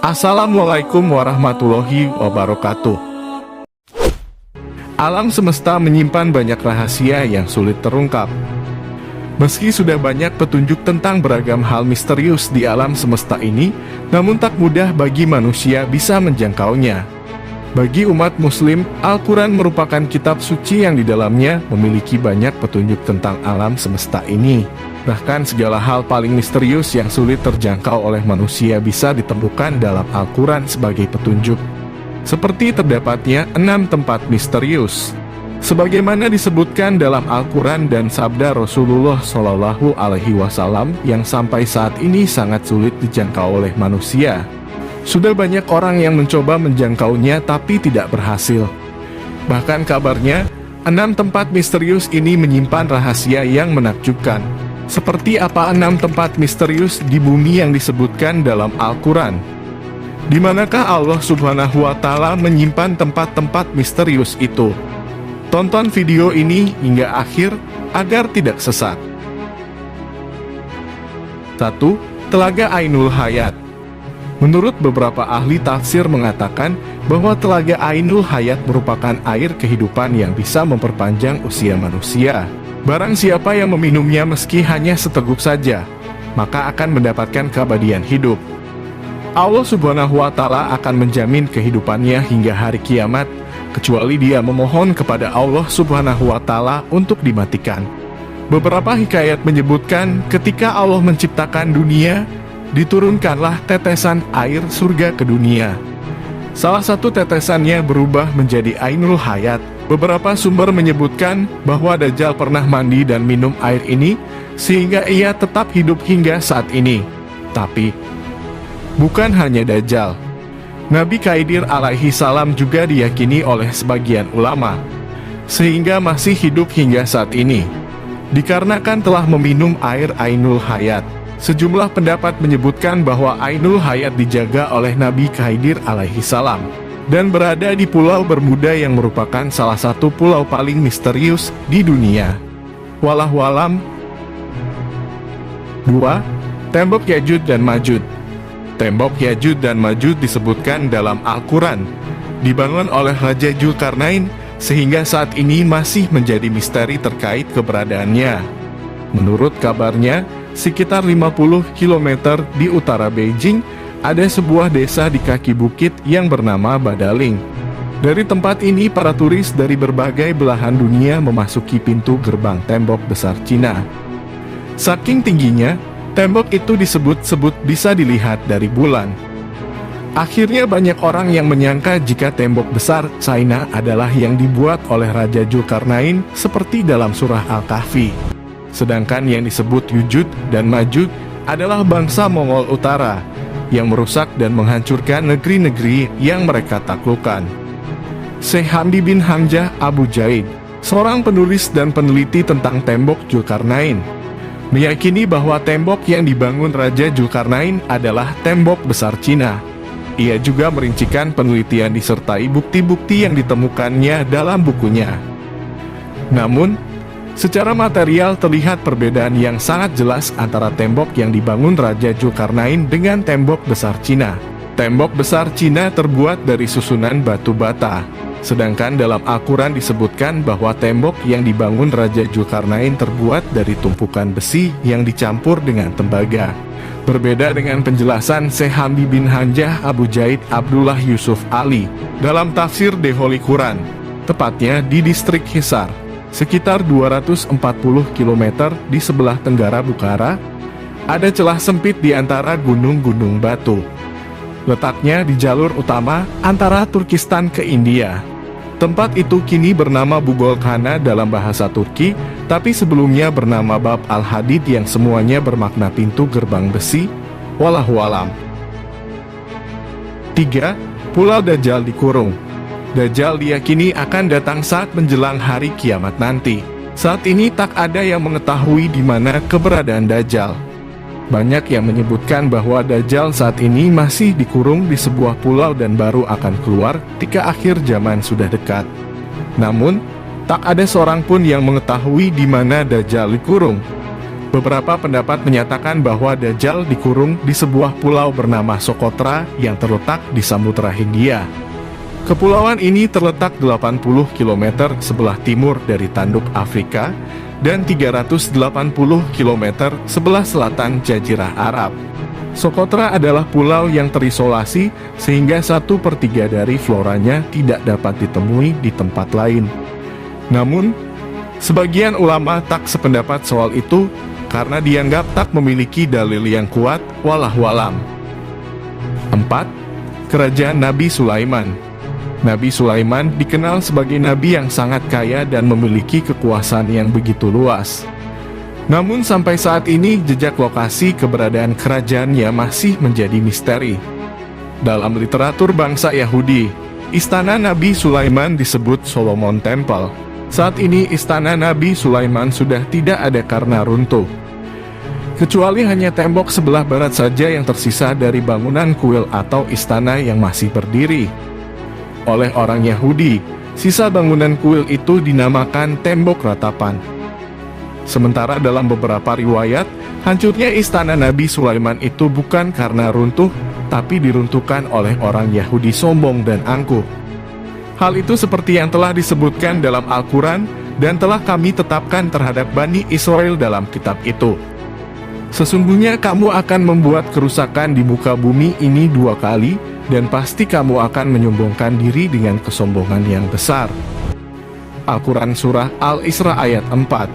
Assalamualaikum warahmatullahi wabarakatuh. Alam semesta menyimpan banyak rahasia yang sulit terungkap. Meski sudah banyak petunjuk tentang beragam hal misterius di alam semesta ini, namun tak mudah bagi manusia bisa menjangkaunya. Bagi umat muslim, Al-Quran merupakan kitab suci yang di dalamnya memiliki banyak petunjuk tentang alam semesta ini. Bahkan segala hal paling misterius yang sulit terjangkau oleh manusia bisa ditemukan dalam Al-Quran sebagai petunjuk. Seperti terdapatnya 6 tempat misterius. Sebagaimana disebutkan dalam Al-Quran dan sabda Rasulullah Shallallahu Alaihi Wasallam yang sampai saat ini sangat sulit dijangkau oleh manusia. Sudah banyak orang yang mencoba menjangkaunya tapi tidak berhasil. Bahkan kabarnya, 6 tempat misterius ini menyimpan rahasia yang menakjubkan. Seperti apa 6 tempat misterius di bumi yang disebutkan dalam Al-Quran? Di manakah Allah Subhanahu wa Ta'ala menyimpan tempat-tempat misterius itu? Tonton video ini hingga akhir agar tidak sesat. 1. Telaga Ainul Hayat. Menurut beberapa ahli tafsir mengatakan bahwa Telaga Ainul Hayat merupakan air kehidupan yang bisa memperpanjang usia manusia. Barang siapa yang meminumnya meski hanya seteguk saja, maka akan mendapatkan keabadian hidup. Allah Subhanahu wa Ta'ala akan menjamin kehidupannya hingga hari kiamat, kecuali dia memohon kepada Allah Subhanahu wa Ta'ala untuk dimatikan. Beberapa hikayat menyebutkan ketika Allah menciptakan dunia, diturunkanlah tetesan air surga ke dunia. Salah satu tetesannya berubah menjadi Ainul Hayat. Beberapa sumber menyebutkan bahwa Dajjal pernah mandi dan minum air ini, sehingga ia tetap hidup hingga saat ini. Tapi, bukan hanya Dajjal. Nabi Khidir alaihi salam juga diyakini oleh sebagian ulama, sehingga masih hidup hingga saat ini, dikarenakan telah meminum air Ainul Hayat. Sejumlah pendapat menyebutkan bahwa Ainul Hayat dijaga oleh Nabi Khidir alaihi salam dan berada di Pulau Bermuda yang merupakan salah satu pulau paling misterius di dunia. Wallahu alam. 2. Tembok Ya'juj dan Ma'juj. Tembok Ya'juj dan Ma'juj disebutkan dalam Al-Quran dibangun oleh Raja Dzulkarnain, sehingga saat ini masih menjadi misteri terkait keberadaannya. Menurut kabarnya, sekitar 50 km di utara Beijing, ada sebuah desa di kaki bukit yang bernama Badaling. Dari tempat ini para turis dari berbagai belahan dunia memasuki pintu gerbang tembok besar Cina. Saking tingginya, tembok itu disebut-sebut bisa dilihat dari bulan. Akhirnya banyak orang yang menyangka jika tembok besar China adalah yang dibuat oleh Raja Dzulkarnain seperti dalam surah Al-Kahfi. Sedangkan yang disebut Ya'juj dan Ma'juj adalah bangsa Mongol Utara yang merusak dan menghancurkan negeri-negeri yang mereka taklukkan. Syekh Hamdi bin Hamzah Abu Jaid, seorang penulis dan peneliti tentang tembok Dzulkarnain, meyakini bahwa tembok yang dibangun Raja Dzulkarnain adalah tembok besar Cina. Ia juga merincikan penelitian disertai bukti-bukti yang ditemukannya dalam bukunya. Namun, secara material terlihat perbedaan yang sangat jelas antara tembok yang dibangun Raja Dzulkarnain dengan tembok besar Cina. Tembok besar Cina terbuat dari susunan batu bata, sedangkan dalam Al-Quran disebutkan bahwa tembok yang dibangun Raja Dzulkarnain terbuat dari tumpukan besi yang dicampur dengan tembaga. Berbeda dengan penjelasan Syekh Hamdi bin Hamzah Abu Jaid Abdullah Yusuf Ali dalam tafsir The Holy Quran, tepatnya di distrik Hisar, sekitar 240 km di sebelah tenggara Bukhara, ada celah sempit di antara gunung-gunung batu. Letaknya di jalur utama antara Turkistan ke India. Tempat itu kini bernama Bugolkhana dalam bahasa Turki, tapi sebelumnya bernama Bab Al-Hadid yang semuanya bermakna pintu gerbang besi. Wallahu alam. 3. Pulau Dajjal dikurung. Dajjal diyakini akan datang saat menjelang hari kiamat nanti. Saat ini tak ada yang mengetahui di mana keberadaan Dajjal. Banyak yang menyebutkan bahwa Dajjal saat ini masih dikurung di sebuah pulau dan baru akan keluar ketika akhir zaman sudah dekat. Namun, tak ada seorang pun yang mengetahui di mana Dajjal dikurung. Beberapa pendapat menyatakan bahwa Dajjal dikurung di sebuah pulau bernama Socotra yang terletak di Samudra Hindia. Kepulauan ini terletak 80 km sebelah timur dari tanduk Afrika dan 380 km sebelah selatan Jazirah Arab. Socotra adalah pulau yang terisolasi sehingga 1/3 dari floranya tidak dapat ditemui di tempat lain. Namun, sebagian ulama tak sependapat soal itu karena dianggap tak memiliki dalil yang kuat, wallahu-alam. 4. Kerajaan Nabi Sulaiman. Nabi Sulaiman dikenal sebagai nabi yang sangat kaya dan memiliki kekuasaan yang begitu luas. Namun sampai saat ini jejak lokasi keberadaan kerajaannya masih menjadi misteri. Dalam literatur bangsa Yahudi, istana Nabi Sulaiman disebut Solomon Temple. Saat ini istana Nabi Sulaiman sudah tidak ada karena runtuh. Kecuali hanya tembok sebelah barat saja yang tersisa dari bangunan kuil atau istana yang masih berdiri. Oleh orang Yahudi, sisa bangunan kuil itu dinamakan tembok ratapan. Sementara dalam beberapa riwayat, hancurnya istana Nabi Sulaiman itu bukan karena runtuh, tapi diruntuhkan oleh orang Yahudi sombong dan angkuh. Hal itu seperti yang telah disebutkan dalam Al-Quran dan telah kami tetapkan terhadap Bani Israel dalam kitab itu. Sesungguhnya kamu akan membuat kerusakan di muka bumi ini 2 kali, dan pasti kamu akan menyombongkan diri dengan kesombongan yang besar. Al-Quran Surah Al-Isra ayat 4.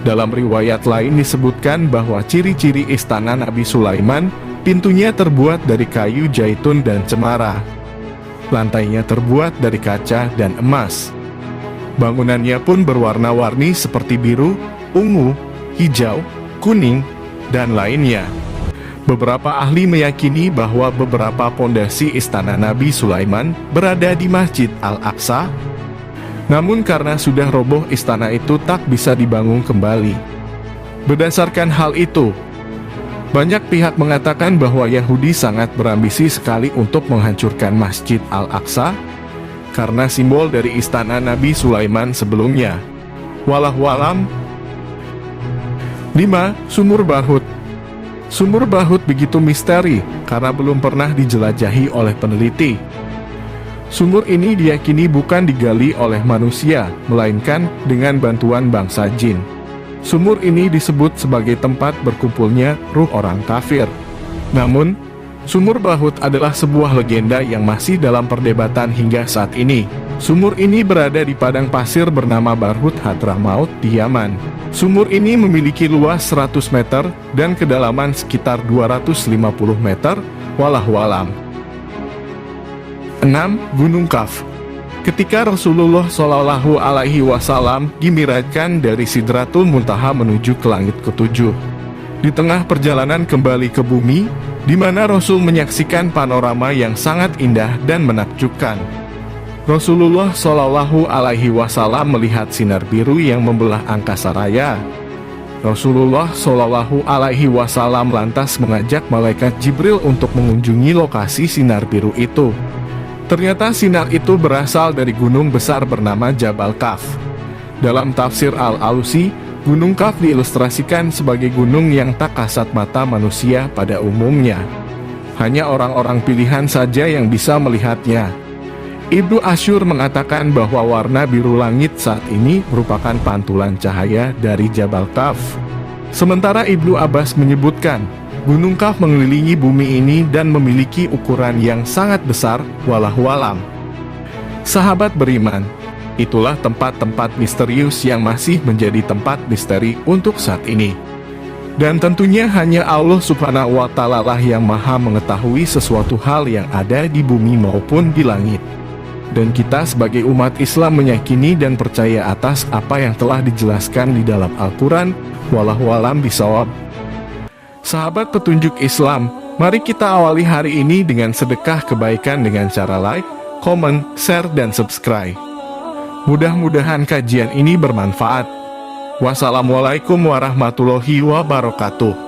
Dalam riwayat lain disebutkan bahwa ciri-ciri istana Nabi Sulaiman, pintunya terbuat dari kayu zaitun dan cemara. Lantainya terbuat dari kaca dan emas. Bangunannya pun berwarna-warni seperti biru, ungu, hijau, kuning, dan lainnya. Beberapa ahli meyakini bahwa beberapa pondasi istana Nabi Sulaiman berada di Masjid Al-Aqsa. Namun karena sudah roboh, istana itu tak bisa dibangun kembali. Berdasarkan hal itu, banyak pihak mengatakan bahwa Yahudi sangat berambisi sekali untuk menghancurkan Masjid Al-Aqsa karena simbol dari istana Nabi Sulaiman sebelumnya. Wallahualam. 5. Sumur Bahut. Sumur Bahut begitu misteri karena belum pernah dijelajahi oleh peneliti. Sumur ini diyakini bukan digali oleh manusia, melainkan dengan bantuan bangsa jin. Sumur ini disebut sebagai tempat berkumpulnya ruh orang kafir. Namun, Sumur Bahut adalah sebuah legenda yang masih dalam perdebatan hingga saat ini. Sumur ini berada di padang pasir bernama Barhut Hadramaut di Yaman. Sumur ini memiliki luas 100 meter dan kedalaman sekitar 250 meter, wallahualam. 6. Gunung Kaf. Ketika Rasulullah Shallallahu Alaihi Wasallam dimi'rajkan dari Sidratul Muntaha menuju ke langit ke-7, di tengah perjalanan kembali ke bumi, di mana Rasul menyaksikan panorama yang sangat indah dan menakjubkan. Rasulullah Shallallahu Alaihi Wasallam melihat sinar biru yang membelah angkasa raya. Rasulullah Shallallahu Alaihi Wasallam lantas mengajak malaikat Jibril untuk mengunjungi lokasi sinar biru itu. Ternyata sinar itu berasal dari gunung besar bernama Jabal Kaf. Dalam tafsir Al-Alusi, Gunung Kaf diilustrasikan sebagai gunung yang tak kasat mata manusia pada umumnya. Hanya orang-orang pilihan saja yang bisa melihatnya. Ibnu Asyur mengatakan bahwa warna biru langit saat ini merupakan pantulan cahaya dari Jabal Kaf. Sementara Ibnu Abbas menyebutkan, Gunung Kaf mengelilingi bumi ini dan memiliki ukuran yang sangat besar, wallahualam. Sahabat beriman, itulah tempat-tempat misterius yang masih menjadi tempat misteri untuk saat ini. Dan tentunya hanya Allah Subhanahu wa Ta'ala lah yang maha mengetahui sesuatu hal yang ada di bumi maupun di langit. Dan kita sebagai umat Islam meyakini dan percaya atas apa yang telah dijelaskan di dalam Al-Quran, wallahualam bisawab. Sahabat petunjuk Islam, mari kita awali hari ini dengan sedekah kebaikan dengan cara like, comment, share, dan subscribe. Mudah-mudahan kajian ini bermanfaat. Wassalamualaikum warahmatullahi wabarakatuh.